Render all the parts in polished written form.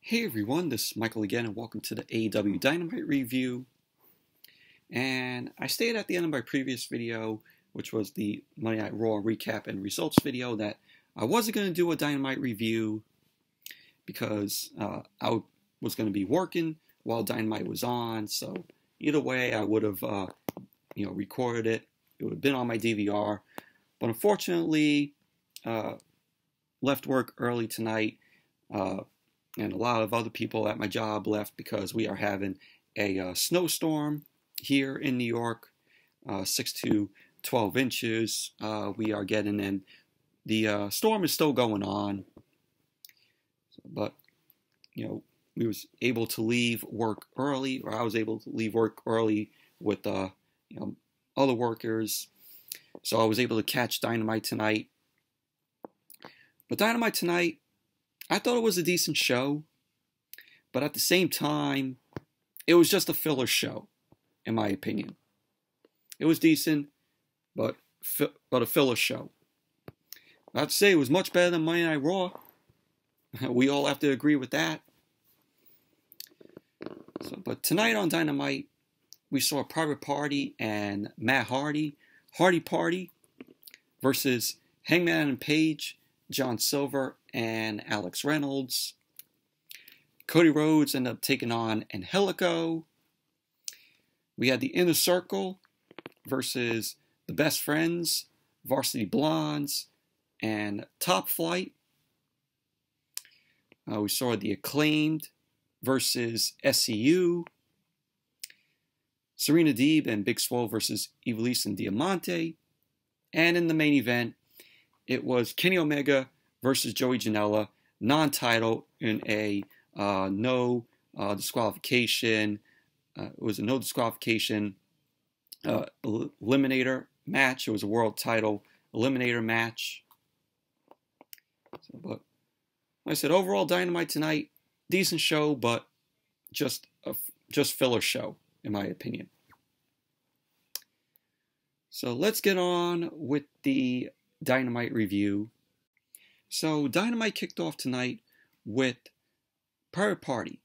Hey everyone, this is Michael again, and welcome to the AEW Dynamite review. And I stated at the end of my previous video, which was the Monday Night Raw recap and results video, that I wasn't going to do a Dynamite review because I was going to be working while Dynamite was on. So either way, I would have recorded it. It would have been on my DVR. But unfortunately, left work early tonight. And a lot of other people at my job left because we are having a snowstorm here in New York, 6 to 12 inches. We are getting in. The storm is still going on, but we was able to leave work early, or I was able to leave work early with other workers, so I was able to catch Dynamite tonight. But Dynamite tonight, I thought it was a decent show, but at the same time, it was just a filler show, in my opinion. It was decent, but a filler show. I'd say it was much better than Monday Night Raw. We all have to agree with that. But tonight on Dynamite, we saw Private Party and Matt Hardy Party, versus Hangman and Page, John Silver, and Alex Reynolds. Cody Rhodes ended up taking on Angelico. We had the Inner Circle versus the Best Friends, Varsity Blondes, and Top Flight. We saw the Acclaimed versus SCU. Serena, Deeb, and Big Swole versus Ivelisse and Diamante. And in the main event, it was Kenny Omega versus Joey Janela, non-title, in a no disqualification. It was a no disqualification Eliminator match. It was a world title Eliminator match. But like I said, overall Dynamite tonight, decent show, but just filler show, in my opinion. So let's get on with the Dynamite review. So Dynamite kicked off tonight with Private Party,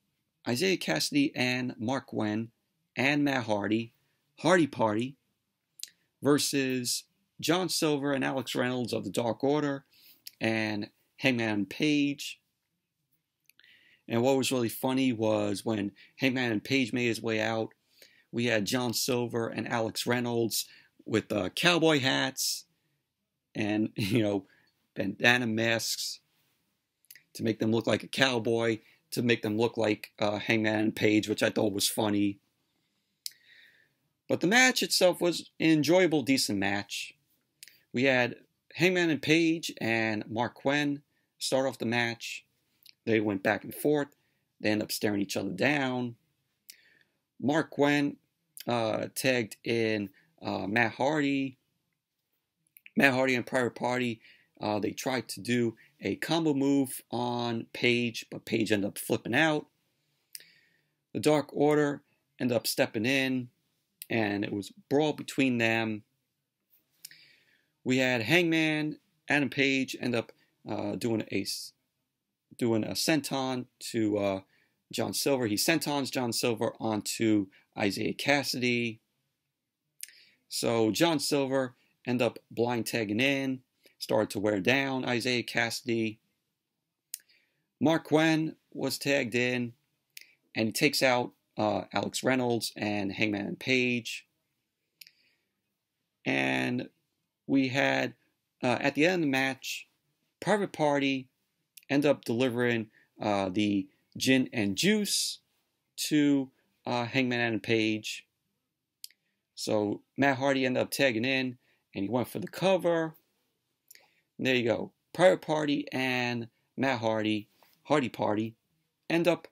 Isiah Kassidy and Mark Quinn and Matt Hardy Party, versus John Silver and Alex Reynolds of the Dark Order and Hangman and Page. And what was really funny was when Hangman and Page made his way out, we had John Silver and Alex Reynolds with cowboy hats and, bandana masks to make them look like a cowboy, to make them look like Hangman and Page, which I thought was funny. But the match itself was an enjoyable, decent match. We had Hangman and Page and Mark Quinn start off the match. They went back and forth. They ended up staring each other down. Mark Quinn tagged in Matt Hardy. Matt Hardy and Private Party, they tried to do a combo move on Page, but Page ended up flipping out. The Dark Order ended up stepping in, and it was a brawl between them. We had Hangman, Adam Page end up doing a senton to John Silver. He sentons John Silver onto Isiah Kassidy. So John Silver ended up blind tagging in, started to wear down Isiah Kassidy. Mark Quinn was tagged in, and he takes out Alex Reynolds and Hangman and Page. And we had, at the end of the match, Private Party end up delivering the gin and juice to Hangman and Page. So Matt Hardy ended up tagging in, and he went for the cover. And there you go. Private Party and Matt Hardy Party, end up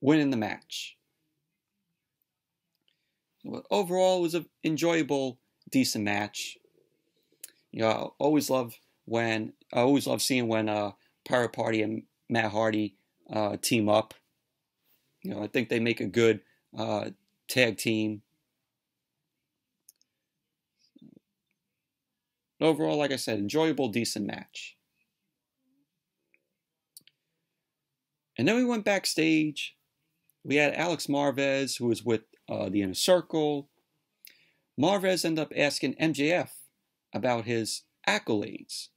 winning the match. So overall, it was an enjoyable, decent match. I always love seeing when Private Party and Matt Hardy team up. I think they make a good tag team. Overall, like I said, enjoyable, decent match. And then we went backstage. We had Alex Marvez, who was with the Inner Circle. Marvez ended up asking MJF about his accolades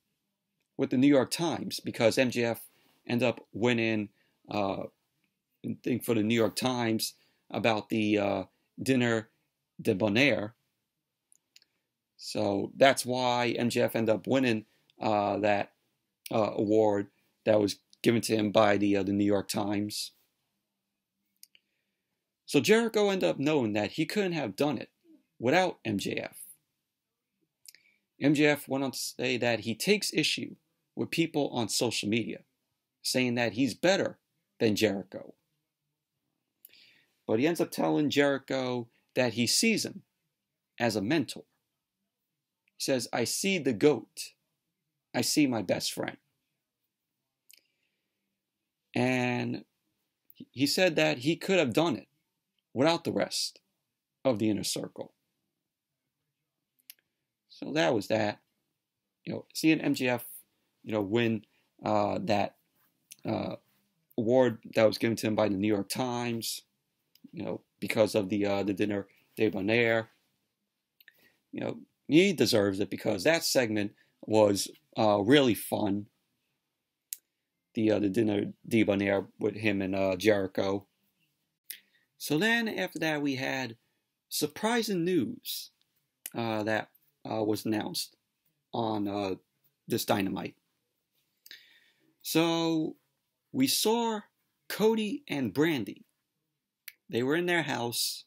with the New York Times, because MJF ended up winning, thing for the New York Times about the Dinner Debonair. So that's why MJF ended up winning that award that was given to him by the New York Times. So Jericho ended up knowing that he couldn't have done it without MJF. MJF went on to say that he takes issue with people on social media, saying that he's better than Jericho. But he ends up telling Jericho that he sees him as a mentor. He says, I see the GOAT. I see my best friend. And he said that he could have done it without the rest of the Inner Circle. So that was that. Seeing MJF, win that award that was given to him by the New York Times, because of the Dinner Debonair. He deserves it, because that segment was really fun. The Dinner Debonair with him and Jericho. So then after that we had surprising news that was announced on this Dynamite. So we saw Cody and Brandy. They were in their house,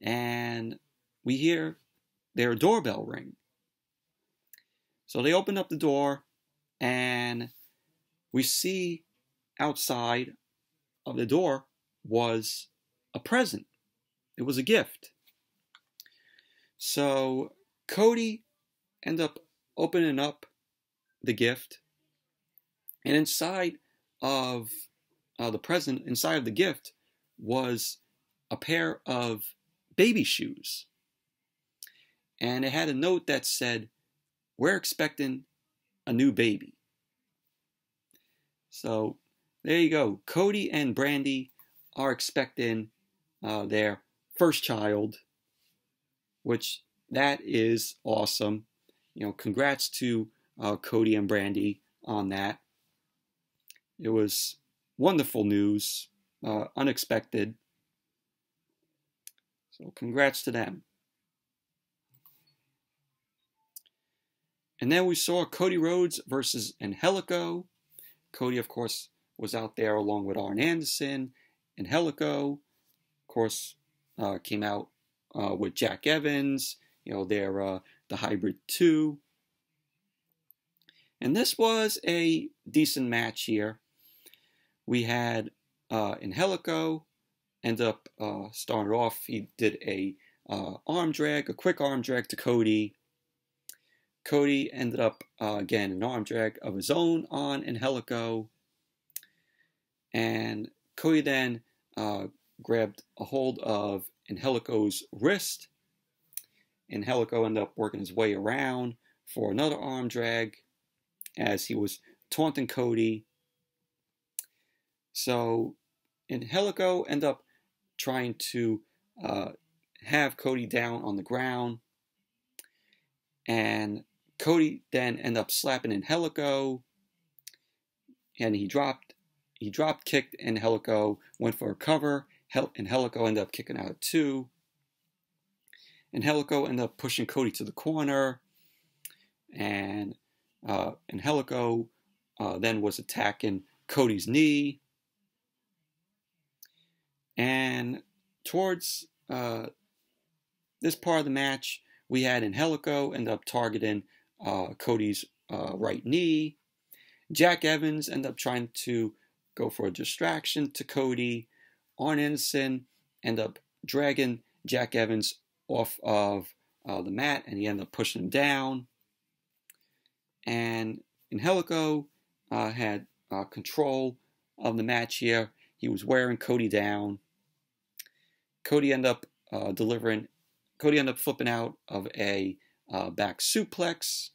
and we hear their doorbell ring. So they open up the door, and we see outside of the door was a present. It was a gift. So Cody ended up opening up the gift, and inside of the present, inside of the gift, was a pair of baby shoes. And it had a note that said, we're expecting a new baby. So there you go. Cody and Brandy are expecting their first child, which that is awesome. Congrats to Cody and Brandy on that. It was wonderful news, unexpected. So congrats to them. And then we saw Cody Rhodes versus Angelico. Cody, of course, was out there along with Arn Anderson. Angelico, of course, came out with Jack Evans. They're the Hybrid 2. And this was a decent match here. We had Angelico end up starting off. He did a quick arm drag to Cody. Cody ended up, again, an arm drag of his own on Angelico. And Cody then grabbed a hold of Angelico's wrist. Angelico ended up working his way around for another arm drag as he was taunting Cody. So Angelico ended up trying to have Cody down on the ground. And Cody then ended up slapping Angelico. And he dropped kicked Angelico, went for a cover. Angelico ended up kicking out at 2. Angelico ended up pushing Cody to the corner. And Angelico then was attacking Cody's knee. And towards this part of the match, we had Angelico end up targeting Cody's right knee. Jack Evans ended up trying to go for a distraction to Cody. Arn Anderson ended up dragging Jack Evans off of the mat, and he ended up pushing him down. And Angelico had control of the match here. He was wearing Cody down. Cody ended up flipping out of a back suplex.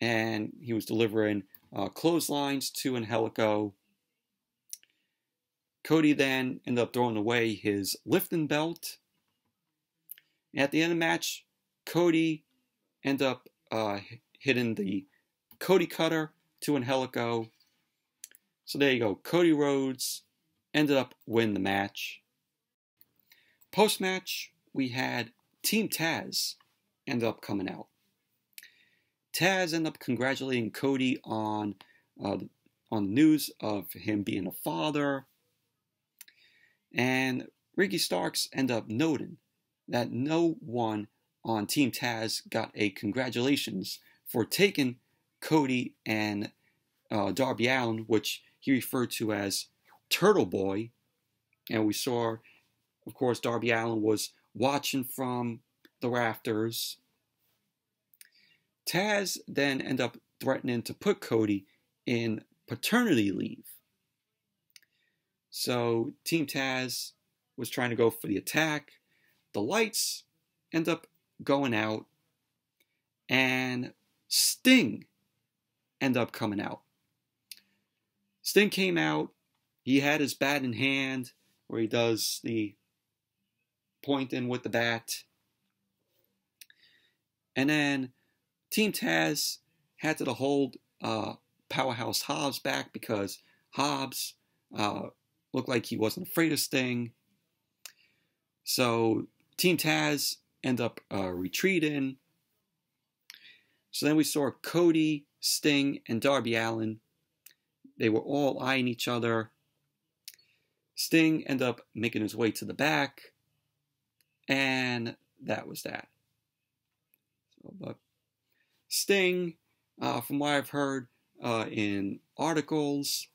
And he was delivering clotheslines to Angelico. Cody then ended up throwing away his lifting belt. And at the end of the match, Cody ended up hitting the Cody cutter to Angelico. So there you go. Cody Rhodes ended up winning the match. Post-match, we had Team Taz ended up coming out. Taz ended up congratulating Cody on the news of him being a father. And Ricky Starks ended up noting that no one on Team Taz got a congratulations for taking Cody and Darby Allin, which he referred to as Turtle Boy. And we saw, of course, Darby Allin was watching from the rafters. Taz then ended up threatening to put Cody in paternity leave. So Team Taz was trying to go for the attack. The lights end up going out, and Sting ended up coming out. Sting came out. He had his bat in hand, where he does the pointing with the bat. And then Team Taz had to hold Powerhouse Hobbs back because Hobbs looked like he wasn't afraid of Sting. So Team Taz ended up retreating. So then we saw Cody, Sting, and Darby Allin. They were all eyeing each other. Sting ended up making his way to the back. And that was that. So, but Sting, from what I've heard in articles,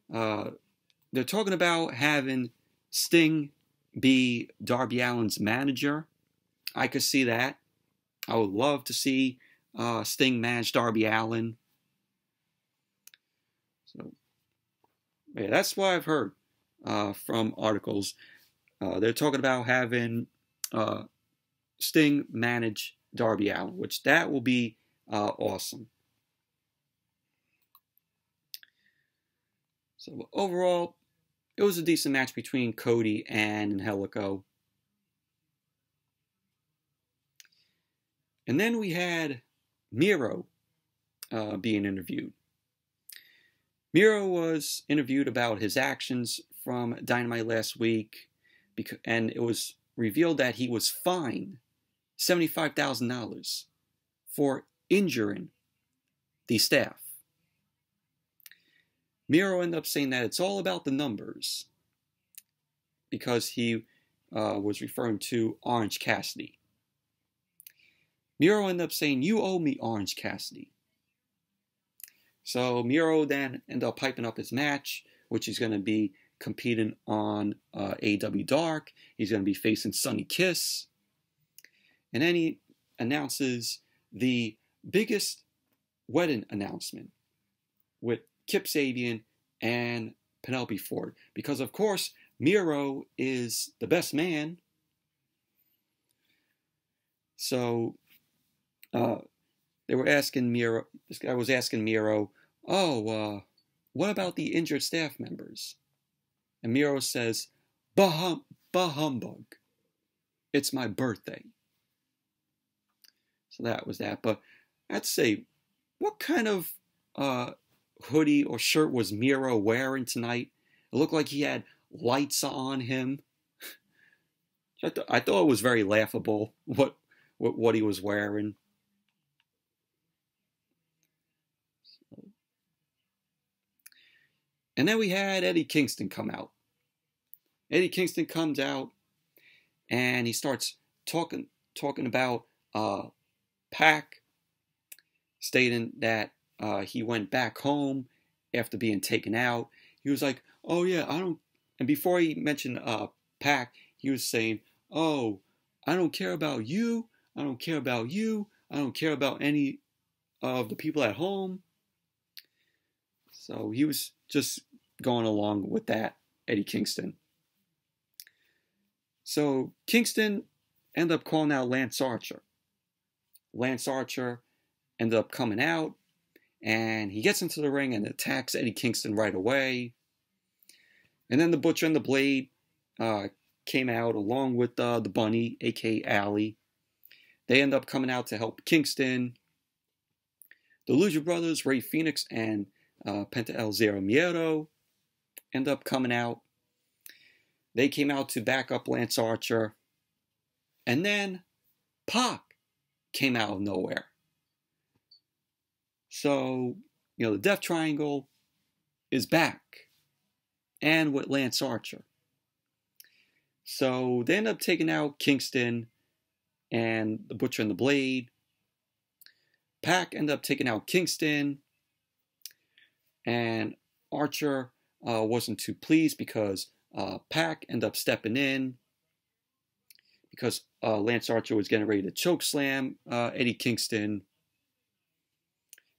they're talking about having Sting be Darby Allin's manager. I could see that. I would love to see Sting manage Darby Allin. So, yeah, that's what I've heard from articles. They're talking about having Sting manage Darby Allin, which that will be awesome. So overall, it was a decent match between Cody and Angelico. And then we had Miro being interviewed. Miro was interviewed about his actions from Dynamite last week, and it was revealed that he was fined $75,000 for injuring the staff. Miro ended up saying that it's all about the numbers because he was referring to Orange Cassidy. Miro ended up saying, "You owe me, Orange Cassidy." So Miro then ended up hyping up his match, which he's going to be competing on AEW Dark. He's going to be facing Sonny Kiss. And then he announces the biggest wedding announcement with Kip Sabian and Penelope Ford. Because, of course, Miro is the best man. So they were asking Miro, this guy was asking Miro, what about the injured staff members? And Miro says, bah humbug. It's my birthday. So that was that. But I'd say, what kind of hoodie or shirt was Miro wearing tonight? It looked like he had lights on him. I thought it was very laughable what he was wearing. And then we had Eddie Kingston come out. Eddie Kingston comes out and he starts talking about Pac, stating that he went back home after being taken out. He was like, "Oh yeah, I don't." And before he mentioned Pac, he was saying, "Oh, I don't care about you. I don't care about you. I don't care about any of the people at home." So he was just going along with that, Eddie Kingston. So Kingston ended up calling out Lance Archer. Lance Archer ended up coming out, and he gets into the ring and attacks Eddie Kingston right away. And then the Butcher and the Blade came out along with the Bunny, aka Allie. They end up coming out to help Kingston. The Lucha Brothers, Rey Fenix and Penta El Zero Miedo, end up coming out. They came out to back up Lance Archer. And then Pac came out of nowhere. So, the Death Triangle is back. And with Lance Archer. So they end up taking out Kingston and the Butcher and the Blade. Pac ended up taking out Kingston. And Archer wasn't too pleased because Pac ended up stepping in. Because Lance Archer was getting ready to chokeslam Eddie Kingston.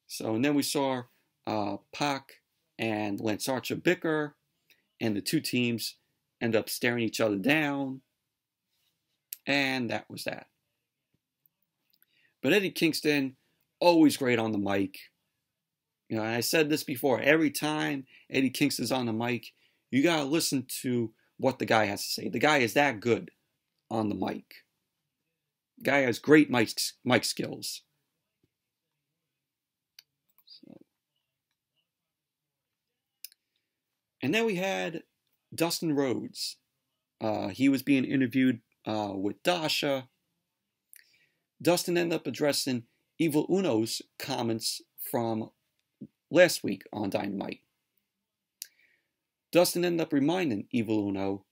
So, and then we saw Pac and Lance Archer bicker. And the two teams end up staring each other down. And that was that. But Eddie Kingston, always great on the mic. I said this before. Every time Eddie Kingston's on the mic, you got to listen to what the guy has to say. The guy is that good on the mic. The guy has great mic skills. And then we had Dustin Rhodes. He was being interviewed with Dasha. Dustin ended up addressing Evil Uno's comments from last week on Dynamite. Dustin ended up reminding Evil Uno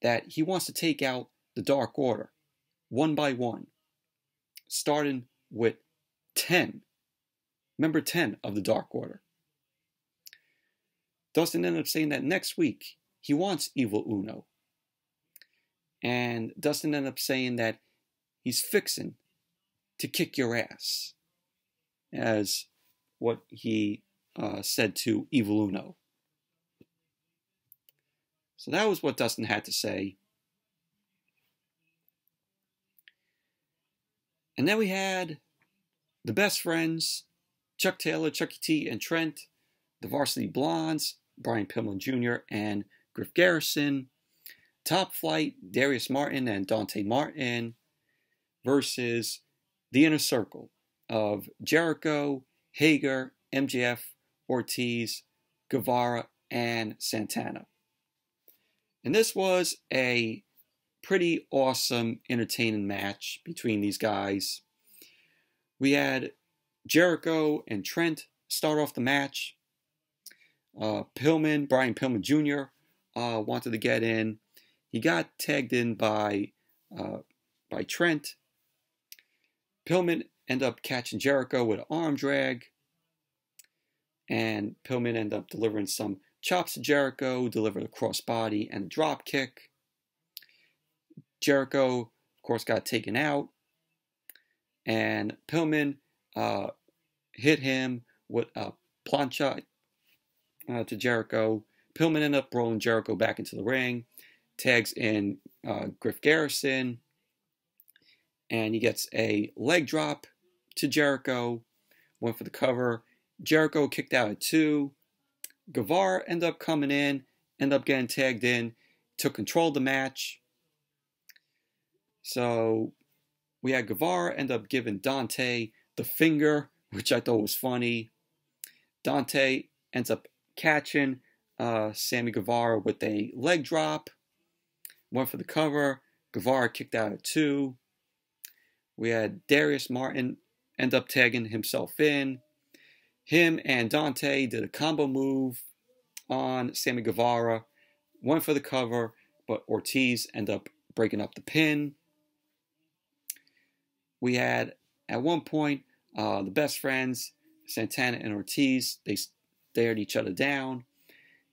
that he wants to take out the Dark Order, one by one, starting with 10. Member 10 of the Dark Order. Dustin ended up saying that next week he wants Evil Uno. And Dustin ended up saying that he's fixing to kick your ass, as what he said to Evil Uno. So that was what Dustin had to say. And then we had the Best Friends, Chuck Taylor, Chucky T, and Trent, the Varsity Blondes, Brian Pillman Jr. and Griff Garrison, Top Flight, Darius Martin and Dante Martin, versus the Inner Circle of Jericho, Hager, MJF, Ortiz, Guevara, and Santana. And this was a pretty awesome, entertaining match between these guys. We had Jericho and Trent start off the match. Brian Pillman Jr. Wanted to get in. He got tagged in by Trent. Pillman ended up catching Jericho with an arm drag. And Pillman ended up delivering some chops to Jericho, delivered a crossbody and a drop kick. Jericho, of course, got taken out. And Pillman hit him with a plancha to Jericho. Pillman ended up rolling Jericho back into the ring. Tags in Griff Garrison. And he gets a leg drop to Jericho. Went for the cover. Jericho kicked out at 2. Guevara ended up coming in. Ended up getting tagged in. Took control of the match. So we had Guevara end up giving Dante the finger, which I thought was funny. Dante ends up catching Sammy Guevara with a leg drop. Went for the cover. Guevara kicked out at 2. We had Darius Martin end up tagging himself in. Him and Dante did a combo move on Sammy Guevara. Went for the cover, but Ortiz ended up breaking up the pin. We had, at one point, the Best Friends, Santana and Ortiz, they stared each other down.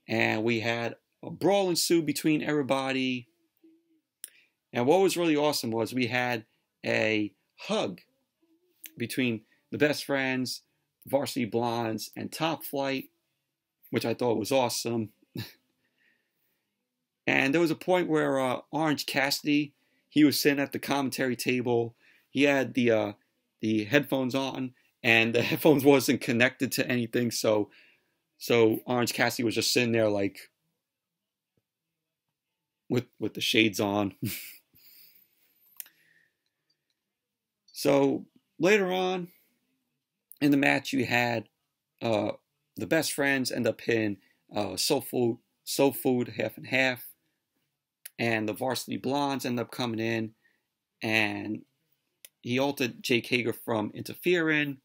And we had a brawl ensue between everybody. And what was really awesome was we had a hug between the Best Friends, Varsity Blondes, and Top Flight, which I thought was awesome. And there was a point where Orange Cassidy, he was sitting at the commentary table. He had the headphones on, and the headphones wasn't connected to anything, so Orange Cassidy was just sitting there like with the shades on. So later on in the match, you had the best friends end up hitting Soul Food half and half, and the Varsity Blondes end up coming in, and he altered Jake Hager from interfering.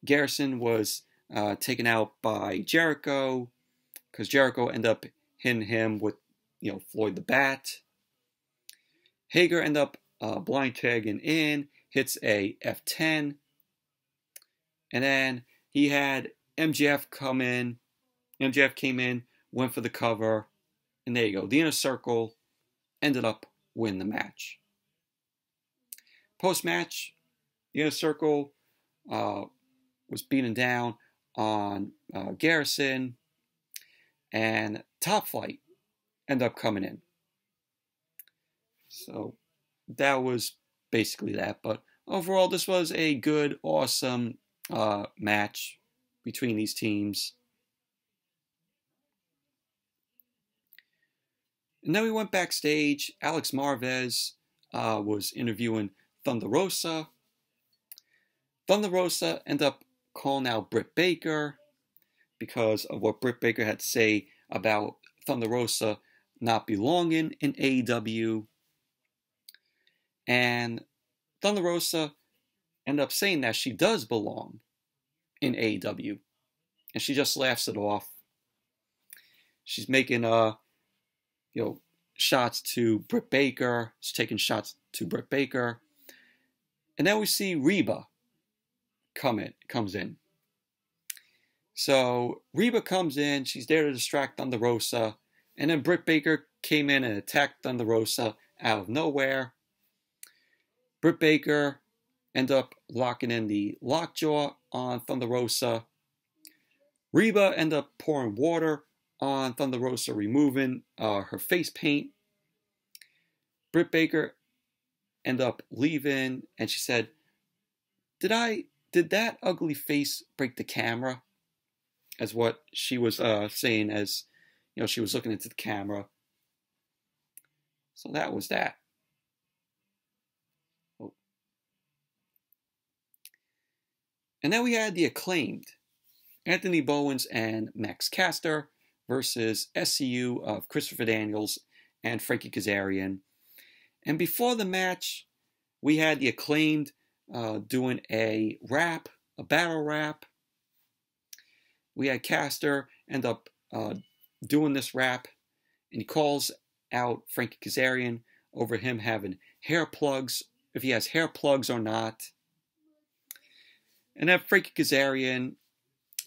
Garrison was taken out by Jericho because Jericho ended up hitting him with Floyd the Bat. Hager ended up blind tagging in, hits a F10, and then he had MJF come in. MJF came in, went for the cover, and there you go. The Inner Circle ended up winning the match. Post-match, the Inner Circle was beating down on Garrison, and Top Flight ended up coming in. So that was basically that. But overall, this was a good, awesome match between these teams. And then we went backstage. Alex Marvez was interviewing Thunder Rosa. Thunder Rosa ended up calling out Britt Baker because of what Britt Baker had to say about Thunder Rosa not belonging in AEW. And Thunder Rosa ended up saying that she does belong in AEW. And she just laughs it off. She's making shots to Britt Baker. She's taking shots to Britt Baker. And then we see Reba comes in. So Reba comes in. She's there to distract Thunder Rosa. And then Britt Baker came in and attacked Thunder Rosa out of nowhere. Britt Baker ended up locking in the lockjaw on Thunder Rosa. Reba ended up pouring water on Thunder Rosa, removing her face paint. Britt Baker ended up leaving, and she said, Did that ugly face break the camera? As what she was saying as she was looking into the camera. So that was that. Oh. And then we had the Acclaimed, Anthony Bowens and Max Caster versus SCU of Christopher Daniels and Frankie Kazarian. And before the match, we had the Acclaimed doing a battle rap. We had Caster end up doing this rap, and he calls out Frankie Kazarian over him having hair plugs, if he has hair plugs or not. And then Frankie Kazarian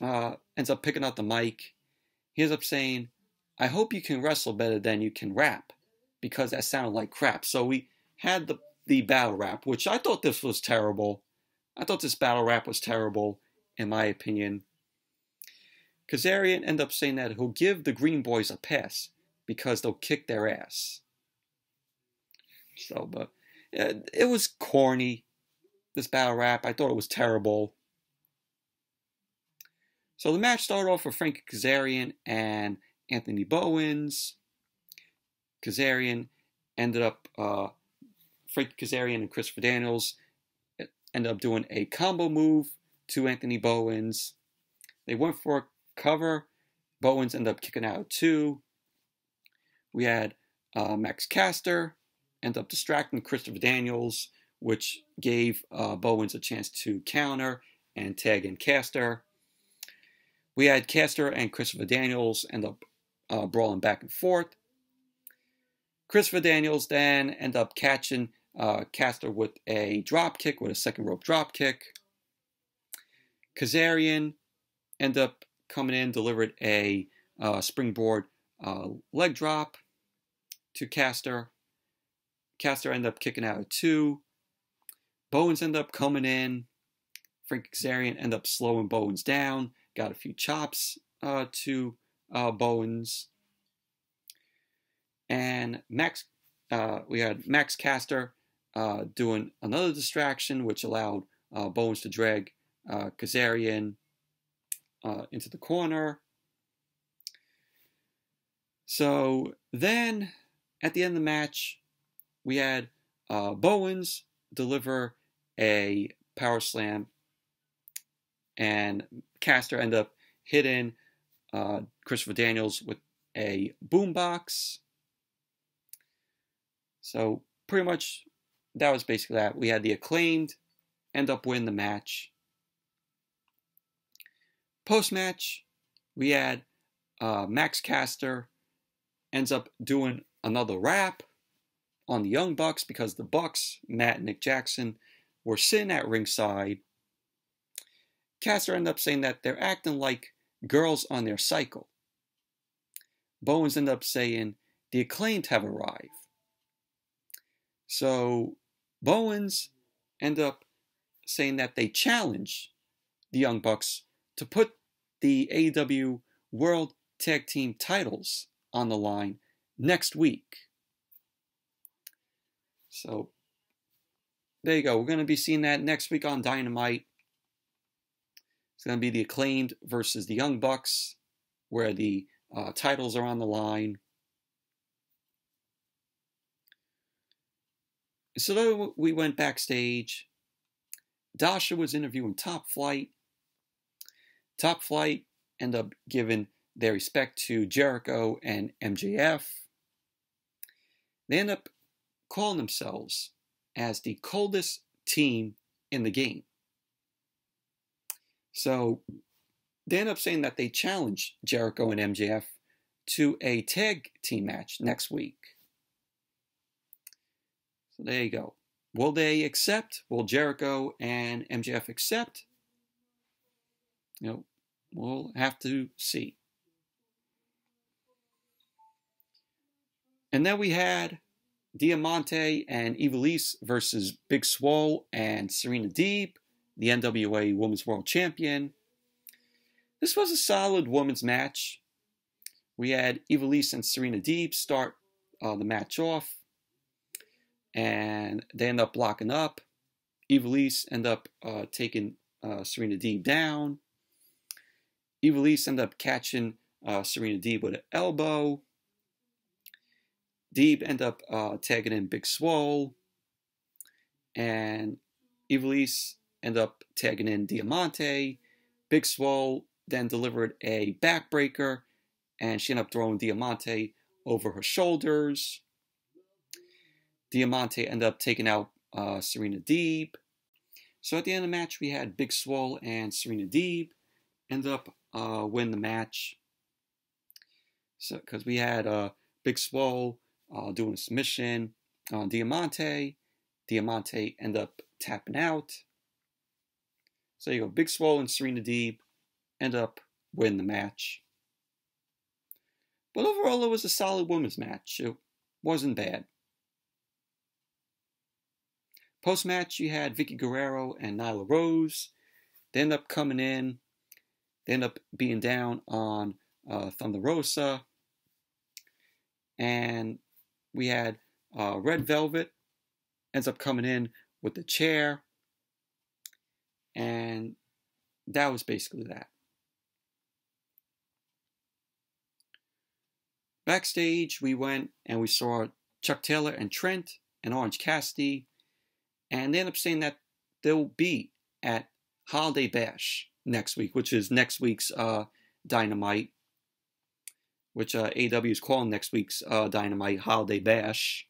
ends up picking up the mic. He ends up saying, I hope you can wrestle better than you can rap, because that sounded like crap. So we had the battle rap, which I thought this was terrible. I thought this battle rap was terrible, in my opinion. Kazarian ended up saying that he'll give the Green Boys a pass because they'll kick their ass. So, but it was corny, this battle rap. I thought it was terrible. So the match started off with Frankie Kazarian and Anthony Bowens. Kazarian ended up, Frankie Kazarian and Christopher Daniels ended up doing a combo move to Anthony Bowens. They went for a cover. Bowens ended up kicking out 2. We had Max Caster end up distracting Christopher Daniels, which gave Bowens a chance to counter and tag in Caster. We had Caster and Christopher Daniels end up brawling back and forth. Christopher Daniels then end up catching Caster with a drop kick, with a second rope drop kick. Kazarian ended up coming in, delivered a springboard leg drop to Caster. Caster ended up kicking out at 2. Bowens ended up coming in. Frankie Kazarian ended up slowing Bowens down. Got a few chops to Bowens. And we had Max Caster doing another distraction, which allowed Bowens to drag Kazarian into the corner. So then, at the end of the match, we had Bowens deliver a power slam, and Caster end up hitting Christopher Daniels with a boombox. So pretty much that was basically that. We had the Acclaimed end up winning the match. Post-match, we had Max Caster ends up doing another rap on the Young Bucks because the Bucks, Matt and Nick Jackson, were sitting at ringside. Caster ended up saying that they're acting like girls on their cycle. Bowens ended up saying the Acclaimed have arrived. So Bowens ended up saying that they challenge the Young Bucks to put the AEW World Tag Team titles on the line next week. So there you go. We're going to be seeing that next week on Dynamite. It's going to be the Acclaimed versus the Young Bucks, where the titles are on the line. So then we went backstage. Dasha was interviewing Top Flight. Top Flight ended up giving their respect to Jericho and MJF. They end up calling themselves as the coldest team in the game. So they end up saying that they challenge Jericho and MJF to a tag team match next week. So there you go. Will they accept? Will Jericho and MJF accept? You know, we'll have to see. And then we had Diamante and Ivelisse versus Big Swole and Serena Deeb, the NWA Women's World Champion. This was a solid women's match. We had Ivelisse and Serena Deeb start the match off, and they end up locking up. Ivelisse end up taking Serena Deeb down. Ivelisse end up catching Serena Deeb with an elbow. Deeb end up tagging in Big Swole, and Ivelisse end up tagging in Diamante. Big Swole then delivered a backbreaker, and she ended up throwing Diamante over her shoulders. Diamante ended up taking out Serena Deeb. So at the end of the match, we had Big Swole and Serena Deeb end up win the match. So because we had Big Swole doing a submission on Diamante. Diamante end up tapping out. So you go, Big Swole and Serena Deeb end up winning the match. But overall, it was a solid women's match. It wasn't bad. Post-match, you had Vicky Guerrero and Nyla Rose. They end up coming in. They end up being down on Thunder Rosa. And we had Red Velvet ends up coming in with the chair. And that was basically that. Backstage, we went and we saw Chuck Taylor and Trent and Orange Cassidy. And they end up saying that they'll be at Holiday Bash next week, which is next week's Dynamite, which AEW is calling next week's Dynamite Holiday Bash.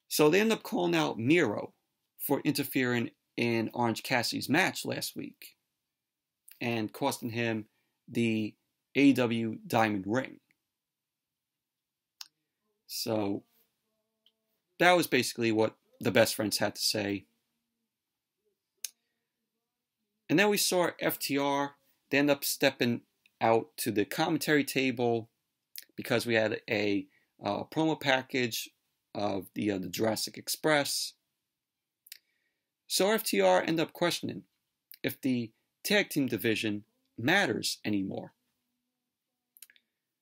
So they end up calling out Miro for interfering in Orange Cassidy's match last week and costing him the AEW Diamond Ring. So that was basically what the Best Friends had to say. And then we saw FTR. They end up stepping out to the commentary table because we had a promo package of the Jurassic Express. So FTR end up questioning if the tag team division matters anymore.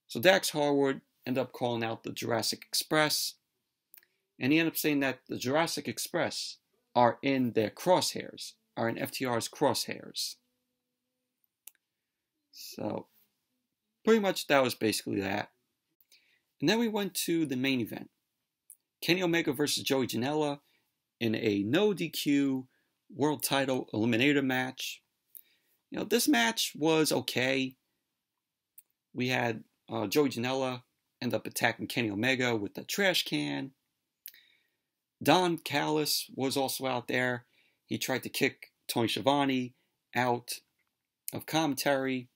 So Dax Harwood end up calling out the Jurassic Express, and he ended up saying that the Jurassic Express are in their crosshairs are in FTR's crosshairs. So, pretty much that was basically that. And then we went to the main event. Kenny Omega versus Joey Janela in a no DQ world title eliminator match. You know, this match was okay. We had Joey Janela end up attacking Kenny Omega with the trash can. Don Callis was also out there. He tried to kick Tony Schiavone out of commentary.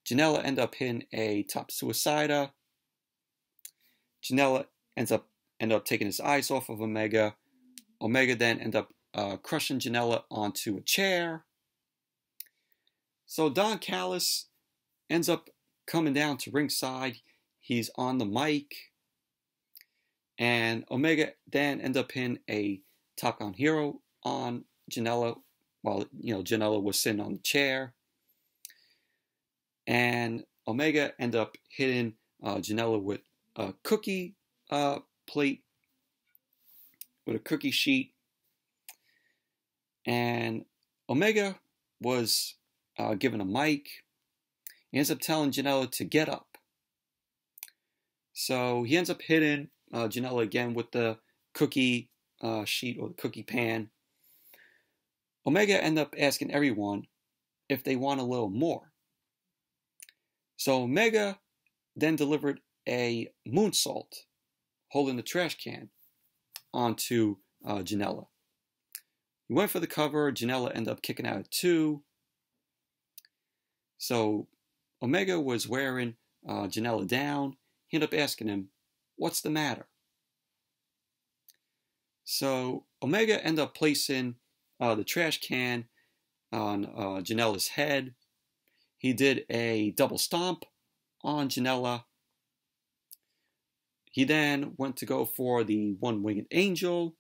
Janela ended up hitting a top suicida. Janela ended up taking his eyes off of Omega. Omega then ended up crushing Janela onto a chair. So Don Callis ends up coming down to ringside. He's on the mic. And Omega then ends up hitting a Top Gun Hero on Janela while, Janela was sitting on the chair. And Omega ended up hitting Janela with a cookie plate, with a cookie sheet. And Omega was given a mic. He ends up telling Janela to get up. So he ends up hitting Janela again with the cookie sheet or the cookie pan. Omega ends up asking everyone if they want a little more. So Omega then delivered a moonsault holding the trash can onto Janela. He went for the cover. Janela ended up kicking out at 2. So Omega was wearing Janela down. He ended up asking him, "What's the matter?" So Omega ended up placing the trash can on Janela's head. He did a double stomp on Janela. He then went to go for the one-winged angel,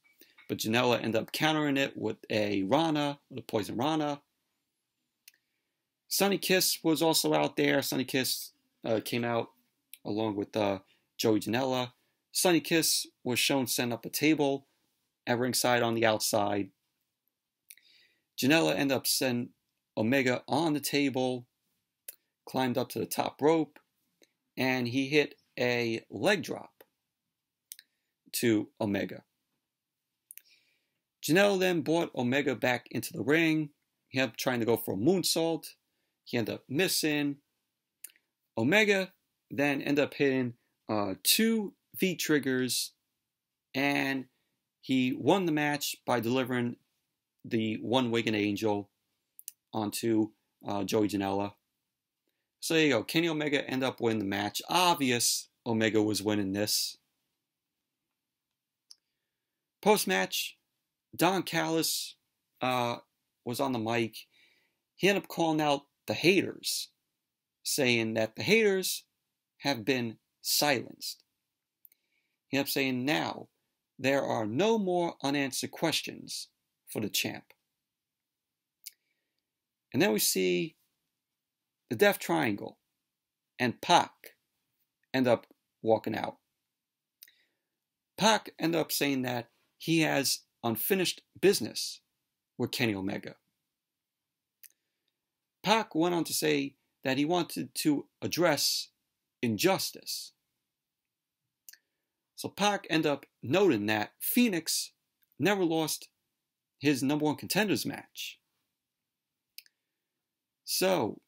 but Janela ended up countering it with a Rana, with a poison Rana. Sonny Kiss was also out there. Sonny Kiss came out along with Joey Janela. Sonny Kiss was shown setting up a table at ringside on the outside. Janela ended up setting Omega on the table, climbed up to the top rope, and he hit a leg drop to Omega. Janela then brought Omega back into the ring. He ended up trying to go for a moonsault. He ended up missing. Omega then ended up hitting 2 V-triggers, and he won the match by delivering the one-winged angel onto Joey Janela. So there you go. Kenny Omega ended up winning the match. Obvious Omega was winning this. Post-match, Don Callis was on the mic. He ended up calling out the haters, saying that the haters have been silenced. He ended up saying now there are no more unanswered questions for the champ. And then we see the Death Triangle and Pac end up walking out. Pac ended up saying that he has unfinished business with Kenny Omega. Pac went on to say that he wanted to address injustice. So Pac ended up noting that Phoenix never lost his number 1 contenders match. So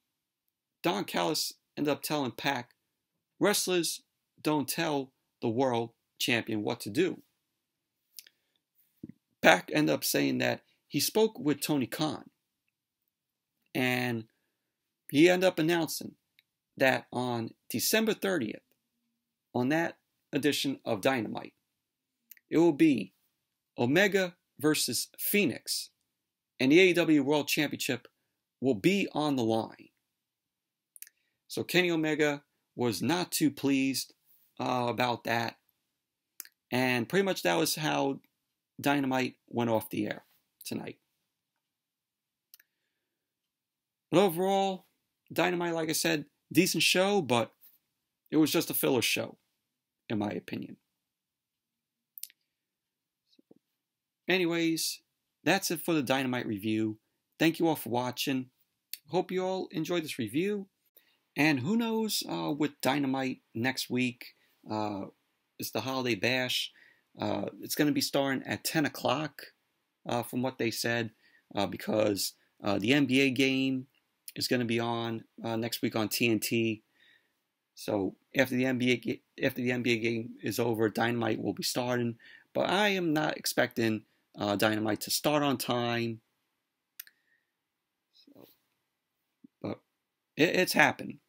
Don Callis ended up telling Pac, wrestlers don't tell the world champion what to do. Pac ended up saying that he spoke with Tony Khan, and he ended up announcing that on December 30th, on that edition of Dynamite, it will be Omega versus Phoenix, and the AEW World Championship will be on the line. So Kenny Omega was not too pleased about that, and pretty much that was how Dynamite went off the air tonight. But overall, Dynamite, like I said, decent show, but it was just a filler show, in my opinion. Anyways, that's it for the Dynamite review. Thank you all for watching. Hope you all enjoyed this review. And who knows with Dynamite next week. It's the Holiday Bash. It's going to be starting at 10 o'clock from what they said because the NBA game is going to be on next week on TNT. So after the NBA game is over, Dynamite will be starting. But I am not expecting Dynamite to start on time. So, but it's happened.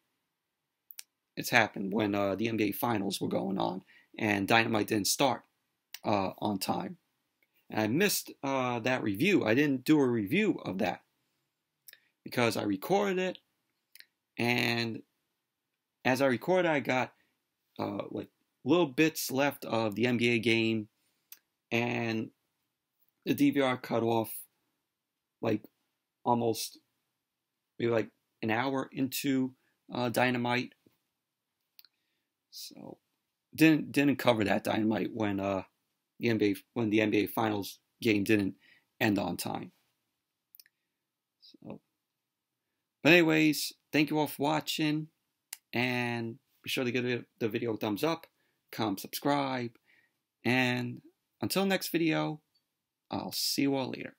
It's happened when the NBA Finals were going on and Dynamite didn't start on time. And I missed that review. I didn't do a review of that because I recorded it, and as I recorded, I got like little bits left of the NBA game, and the DVR cut off like almost maybe like an hour into Dynamite. So didn't cover that Dynamite when the NBA Finals game didn't end on time. So, but anyways, thank you all for watching, and be sure to give the video a thumbs up, comment, subscribe, and until next video, I'll see you all later.